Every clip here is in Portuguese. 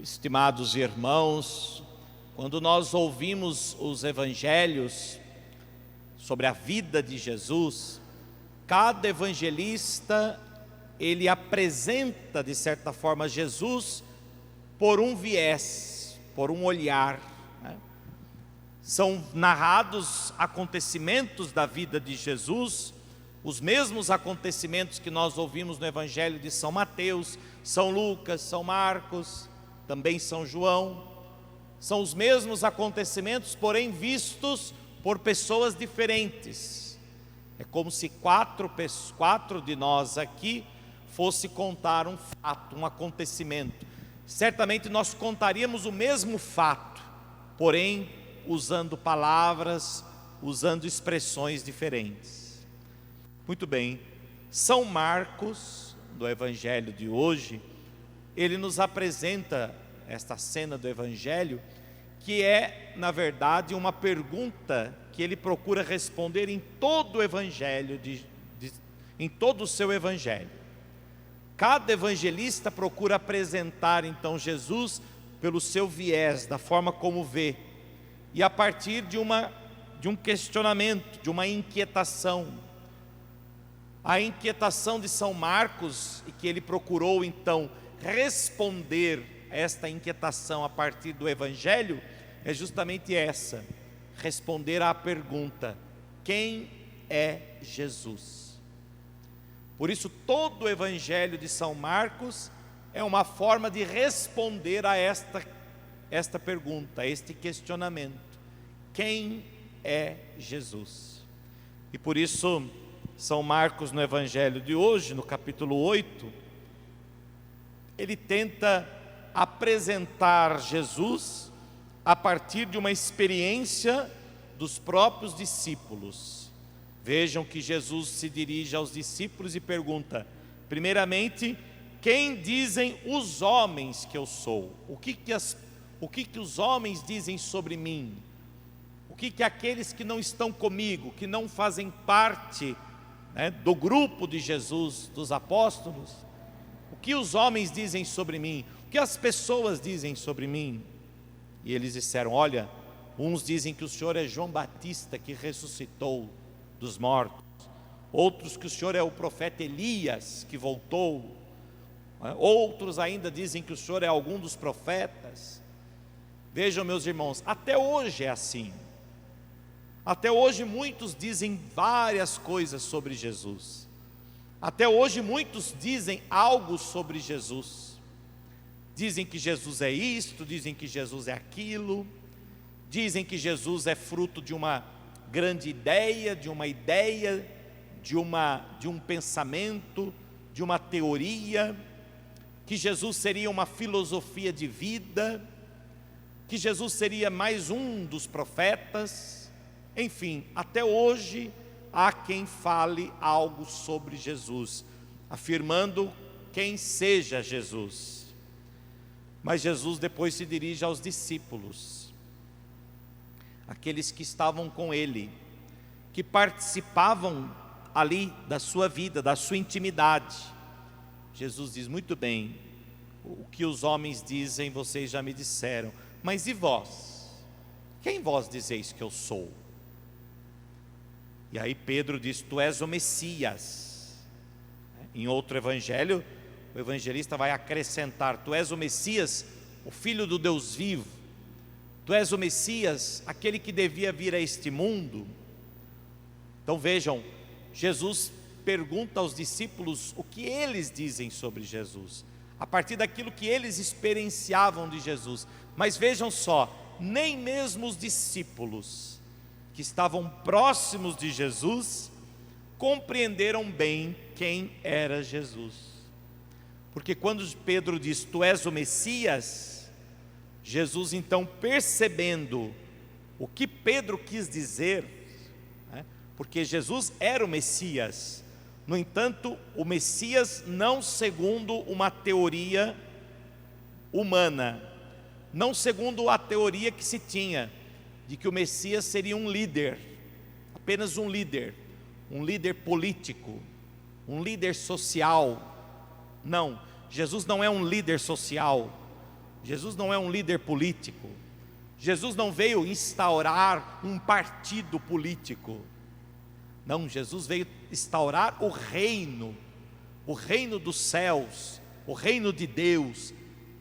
Estimados irmãos, quando nós ouvimos os evangelhos sobre a vida de Jesus, cada evangelista, ele apresenta de certa forma Jesus por um viés, por um olhar, né? São narrados acontecimentos da vida de Jesus, os mesmos acontecimentos que nós ouvimos no evangelho de São Mateus, São Lucas, São Marcos, também São João. São os mesmos acontecimentos, porém vistos por pessoas diferentes. É como se quatro de nós aqui fosse contar um fato, um acontecimento. Certamente nós contaríamos o mesmo fato, porém usando palavras, usando expressões diferentes. Muito bem, São Marcos, do evangelho de hoje, ele nos apresenta esta cena do evangelho, que é, na verdade, uma pergunta que ele procura responder em todo o evangelho, em todo o seu evangelho. Cada evangelista procura apresentar então Jesus pelo seu viés, da forma como vê, e a partir de um questionamento, de uma inquietação. A inquietação de São Marcos, e que ele procurou então responder a esta inquietação a partir do evangelho, é justamente essa: responder à pergunta: quem é Jesus? Por isso todo o evangelho de São Marcos é uma forma de responder a esta pergunta, a este questionamento: quem é Jesus? E por isso São Marcos, no evangelho de hoje, no capítulo 8, ele tenta apresentar Jesus a partir de uma experiência dos próprios discípulos. Vejam que Jesus se dirige aos discípulos e pergunta, primeiramente: quem dizem os homens que eu sou? O que os homens dizem sobre mim? O que aqueles que não estão comigo, que não fazem parte, né, do grupo de Jesus, dos apóstolos, o que os homens dizem sobre mim? O que as pessoas dizem sobre mim? E eles disseram: olha, uns dizem que o Senhor é João Batista que ressuscitou dos mortos, outros que o Senhor é o profeta Elias que voltou, outros ainda dizem que o Senhor é algum dos profetas. Vejam, meus irmãos, até hoje é assim. Até hoje muitos dizem várias coisas sobre Jesus. Até hoje muitos dizem algo sobre Jesus. Dizem que Jesus é isto, dizem que Jesus é aquilo, dizem que Jesus é fruto de uma grande ideia, de um pensamento, de uma teoria, que Jesus seria uma filosofia de vida, que Jesus seria mais um dos profetas. Enfim, até hoje há quem fale algo sobre Jesus, afirmando quem seja Jesus. Mas Jesus depois se dirige aos discípulos, aqueles que estavam com ele, que participavam ali da sua vida, da sua intimidade. Jesus diz: muito bem, o que os homens dizem vocês já me disseram, mas e vós? Quem vós dizeis que eu sou? E aí Pedro diz: tu és o Messias. Em outro evangelho, o evangelista vai acrescentar: tu és o Messias, o Filho do Deus vivo. Tu és o Messias, aquele que devia vir a este mundo. Então vejam, Jesus pergunta aos discípulos o que eles dizem sobre Jesus, a partir daquilo que eles experienciavam de Jesus. Mas vejam só, nem mesmo os discípulos que estavam próximos de Jesus compreenderam bem quem era Jesus. Porque quando Pedro diz: tu és o Messias, Jesus então, percebendo o que Pedro quis dizer, né, porque Jesus era o Messias, no entanto, o Messias não segundo uma teoria humana, não segundo a teoria que se tinha, de que o Messias seria um líder, apenas um líder político, um líder social. Não, Jesus não é um líder social. Jesus não é um líder político. Jesus não veio instaurar um partido político. Não, Jesus veio instaurar o reino dos céus, o reino de Deus,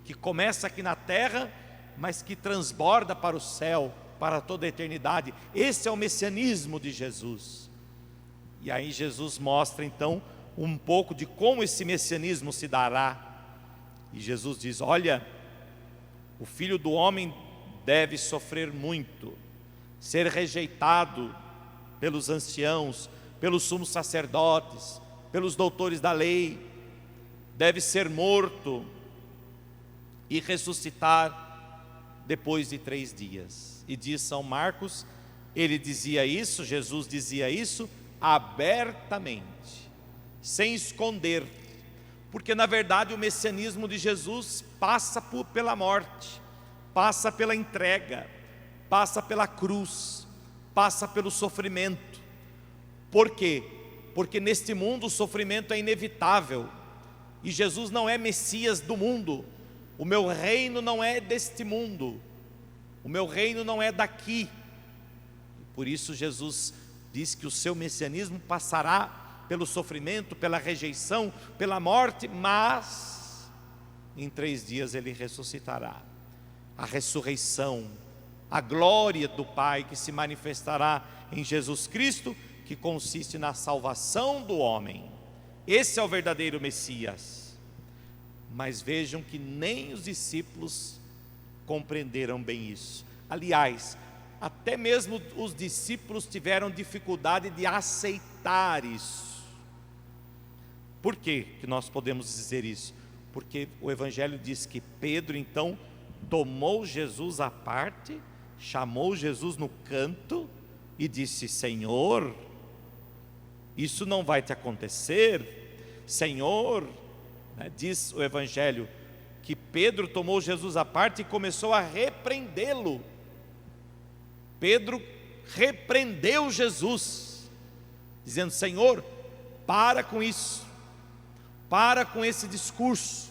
que começa aqui na terra, mas que transborda para o céu, para toda a eternidade. Esse é o messianismo de Jesus. E aí Jesus mostra então um pouco de como esse messianismo se dará. E Jesus diz: olha, o Filho do Homem deve sofrer muito, ser rejeitado pelos anciãos, pelos sumos sacerdotes, pelos doutores da lei, deve ser morto e ressuscitar depois de 3 dias. E diz São Marcos, ele dizia isso, Jesus dizia isso abertamente, sem esconder, porque na verdade o messianismo de Jesus passa pela morte, passa pela entrega, passa pela cruz, passa pelo sofrimento. Por quê? Porque neste mundo o sofrimento é inevitável, e Jesus não é Messias do mundo. O meu reino não é deste mundo, o meu reino não é daqui. Por isso Jesus diz que o seu messianismo passará pelo sofrimento, pela rejeição, pela morte, mas em 3 dias ele ressuscitará. A ressurreição, a glória do Pai que se manifestará em Jesus Cristo, que consiste na salvação do homem. Esse é o verdadeiro Messias. Mas vejam que nem os discípulos compreenderam bem isso. Aliás, até mesmo os discípulos tiveram dificuldade de aceitar isso. Por que nós podemos dizer isso? Porque o Evangelho diz que Pedro então tomou Jesus à parte, chamou Jesus no canto e disse: Senhor, isso não vai te acontecer. Senhor, diz o Evangelho que Pedro tomou Jesus à parte e começou a repreendê-lo. Pedro repreendeu Jesus, dizendo: Senhor, para com isso, para com esse discurso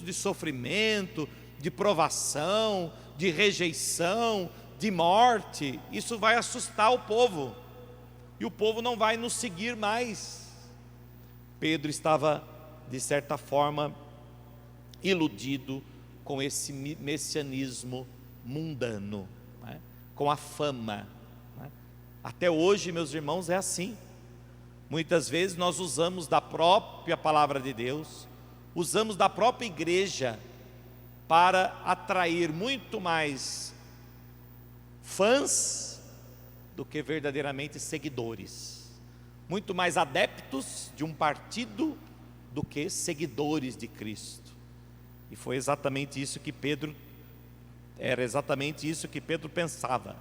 de sofrimento, de provação, de rejeição, de morte. Isso vai assustar o povo, e o povo não vai nos seguir mais. Pedro estava, de certa forma, iludido com esse messianismo mundano, com a fama. Até hoje, meus irmãos, é assim. Muitas vezes nós usamos da própria palavra de Deus, usamos da própria igreja para atrair muito mais fãs do que verdadeiramente seguidores, muito mais adeptos de um partido do que seguidores de Cristo. E foi exatamente isso que Pedro pensava.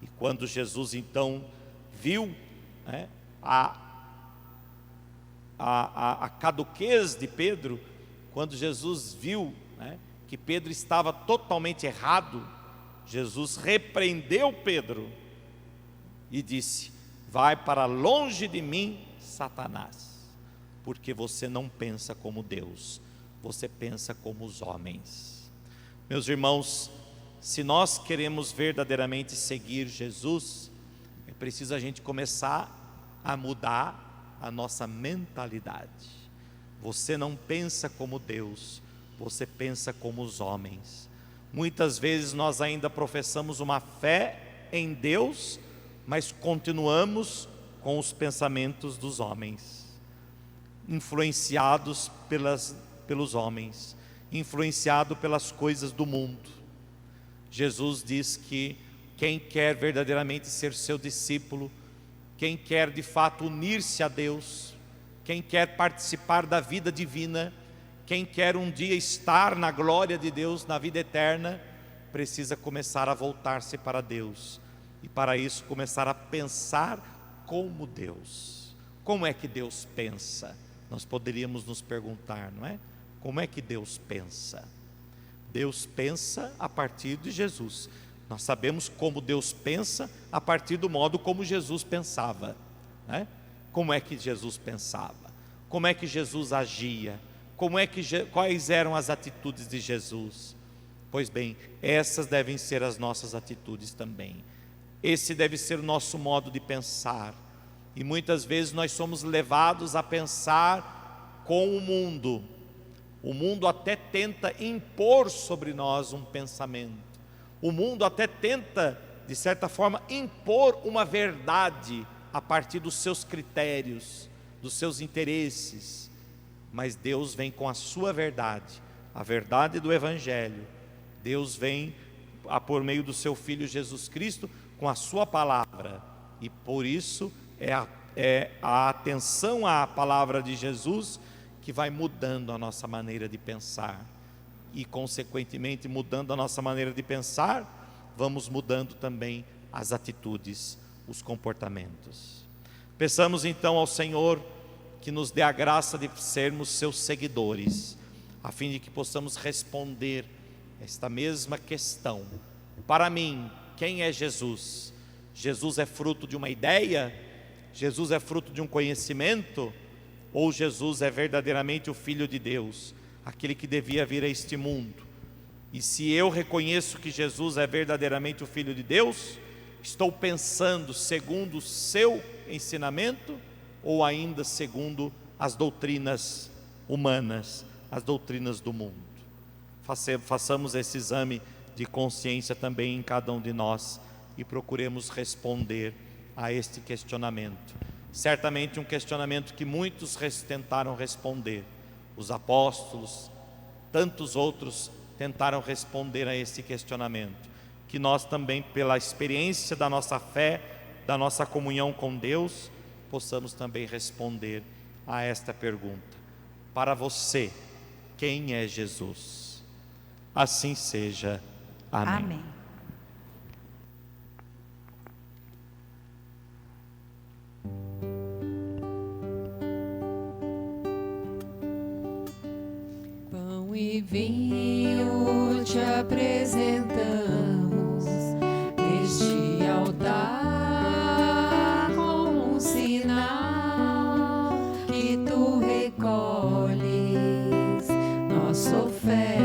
E quando Jesus então viu a caduquez de Pedro, quando Jesus viu que Pedro estava totalmente errado, Jesus repreendeu Pedro e disse: vai para longe de mim, Satanás, porque você não pensa como Deus, você pensa como os homens. Meus irmãos, se nós queremos verdadeiramente seguir Jesus, é preciso a gente começar a mudar a nossa mentalidade. Você não pensa como Deus, você pensa como os homens. Muitas vezes nós ainda professamos uma fé em Deus, mas continuamos com os pensamentos dos homens, influenciados pelos homens, influenciado pelas coisas do mundo. Jesus diz que quem quer verdadeiramente ser seu discípulo, quem quer de fato unir-se a Deus, quem quer participar da vida divina, quem quer um dia estar na glória de Deus, na vida eterna, precisa começar a voltar-se para Deus, e para isso começar a pensar como Deus. Como é que Deus pensa? Nós poderíamos nos perguntar, não é? Como é que Deus pensa? Deus pensa a partir de Jesus. Nós sabemos como Deus pensa a partir do modo como Jesus pensava, né? Como é que Jesus pensava? Como é que Jesus agia? quais eram as atitudes de Jesus? Pois bem, essas devem ser as nossas atitudes também. Esse deve ser o nosso modo de pensar. E muitas vezes nós somos levados a pensar com o mundo. O mundo até tenta impor sobre nós um pensamento. O mundo até tenta, de certa forma, impor uma verdade a partir dos seus critérios, dos seus interesses. Mas Deus vem com a sua verdade, a verdade do Evangelho. Deus vem por meio do seu Filho Jesus Cristo com a sua palavra. E por isso é a atenção à palavra de Jesus que vai mudando a nossa maneira de pensar. E consequentemente, mudando a nossa maneira de pensar, vamos mudando também as atitudes, os comportamentos. Peçamos então ao Senhor que nos dê a graça de sermos seus seguidores, a fim de que possamos responder esta mesma questão. Para mim, quem é Jesus? Jesus é fruto de uma ideia? Jesus é fruto de um conhecimento? Ou Jesus é verdadeiramente o Filho de Deus, aquele que devia vir a este mundo? E se eu reconheço que Jesus é verdadeiramente o Filho de Deus, estou pensando segundo o seu ensinamento ou ainda segundo as doutrinas humanas, as doutrinas do mundo? Façamos esse exame de consciência também em cada um de nós e procuremos responder a este questionamento. Certamente um questionamento que muitos tentaram responder. Os apóstolos, tantos outros tentaram responder a esse questionamento. Que nós também, pela experiência da nossa fé, da nossa comunhão com Deus, possamos também responder a esta pergunta. Para você, quem é Jesus? Assim seja. Amém. Amém. Pão e vinho te apresentamos neste altar, como um sinal que tu recolhes nossa oferta